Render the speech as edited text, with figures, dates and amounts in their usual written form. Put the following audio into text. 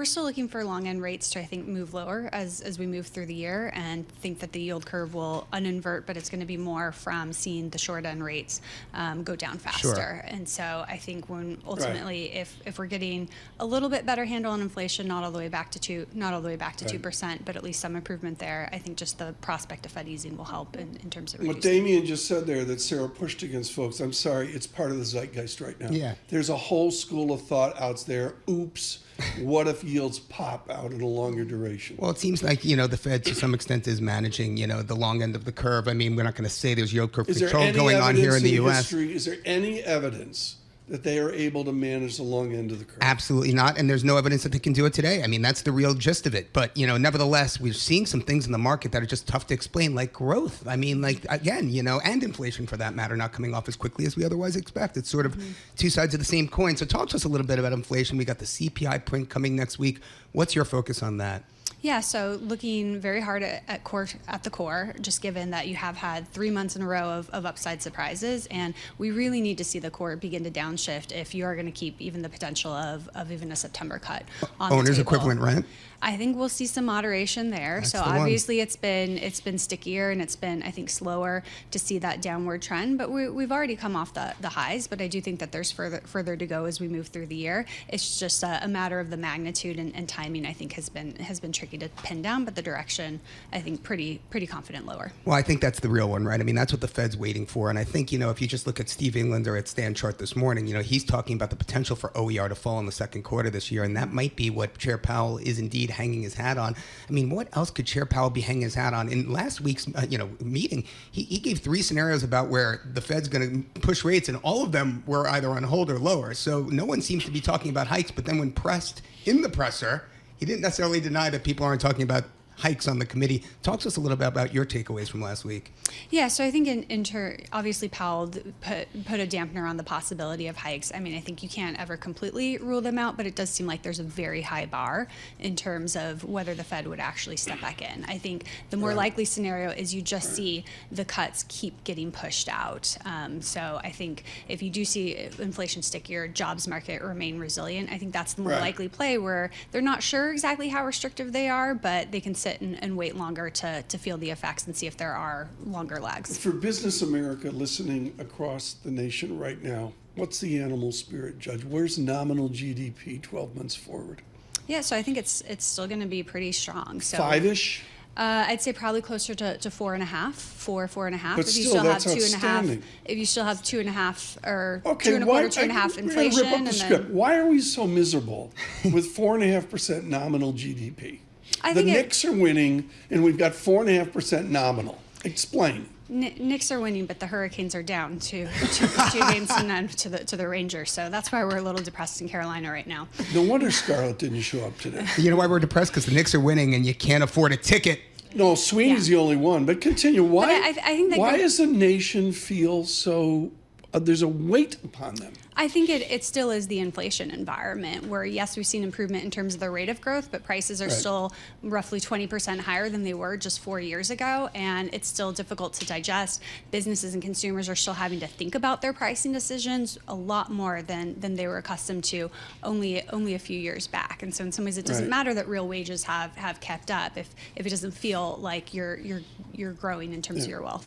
we're still looking for long end rates to, I think, move lower as we move through the year, and think that the yield curve will uninvert, but it's going to be more from seeing the short end rates go down faster. Sure. And so I think when ultimately, if we're getting a little bit better handle on inflation, not all the way back to 2%, but at least some improvement there, I think just the prospect of Fed easing will help in terms of reducing. What Damian just said there that Sarah pushed against folks, I'm sorry, it's part of the zeitgeist right now. Yeah. There's a whole school of thought out there. Oops, what if yields pop out in a longer duration? Well, it seems like, the Fed to some extent is managing, the long end of the curve. I mean, we're not going to say there's yield curve control going on here in the U.S. Is there any evidence that they are able to manage the long end of the curve? Absolutely not, and there's no evidence that they can do it today. I mean, that's the real gist of it. But, nevertheless, we're seeing some things in the market that are just tough to explain, like growth. I mean, again, and inflation for that matter, not coming off as quickly as we otherwise expect. It's sort of two sides of the same coin. So talk to us a little bit about inflation. We got the CPI print coming next week. What's your focus on that? Yeah, so looking very hard at the core, just given that you have had 3 months in a row of upside surprises, and we really need to see the core begin to downshift if you are going to keep even the potential of even a September cut on the Owner's table. equivalent rent? I think we'll see some moderation there. That's so the one. obviously it's been stickier, and it's been, I think, slower to see that downward trend. But we've already come off the highs. But I do think that there's further to go as we move through the year. It's just a matter of the magnitude and timing. I think has been tricky to pin down. But the direction, I think, pretty confident lower. Well, I think that's the real one, right? I mean, that's what the Fed's waiting for. And I think, if you just look at Steve Englander at Stan Chart this morning, he's talking about the potential for OER to fall in the second quarter this year. And that might be what Chair Powell is indeed hanging his hat on. I mean, what else could Chair Powell be hanging his hat on? In last week's meeting, he gave 3 scenarios about where the Fed's going to push rates, and all of them were either on hold or lower. So no one seems to be talking about hikes. But then when pressed in the presser, he didn't necessarily deny that people aren't talking about hikes on the committee. Talk to us a little bit about your takeaways from last week. Yeah, so I think obviously Powell put a dampener on the possibility of hikes. I mean, I think you can't ever completely rule them out, but it does seem like there's a very high bar in terms of whether the Fed would actually step back in. I think the more likely scenario is you just see the cuts keep getting pushed out. So I think if you do see inflation stickier, jobs market remain resilient, I think that's the more likely play, where they're not sure exactly how restrictive they are, but they can sit and wait longer to feel the effects and see if there are longer lags. For Business America listening across the nation right now, what's the animal spirit, Judge? Where's nominal GDP 12 months forward? Yeah, so I think it's still going to be pretty strong. So 5-ish? I'd say probably closer to 4.5, 4.5. But if you still, have that's outstanding. If you still have 2.5 or Okay, 2.25, 2.5 inflation, rip up the script. Why are we so miserable with 4.5% nominal GDP? The Knicks are winning, and we've got 4.5% nominal. Explain. Knicks are winning, but the Hurricanes are down two games to none to the Rangers. So that's why we're a little depressed in Carolina right now. No wonder Scarlett didn't show up today. You know why we're depressed? Because the Knicks are winning, and you can't afford a ticket. No, Sweeney's the only one. But continue. Why? I think that why does the nation feel so? There's a weight upon them. I think it still is the inflation environment where, yes, we've seen improvement in terms of the rate of growth, but prices are still roughly 20% higher than they were just 4 years ago, and it's still difficult to digest. Businesses and consumers are still having to think about their pricing decisions a lot more than they were accustomed to only a few years back. And so in some ways it doesn't matter that real wages have kept up if it doesn't feel like you're growing in terms of your wealth.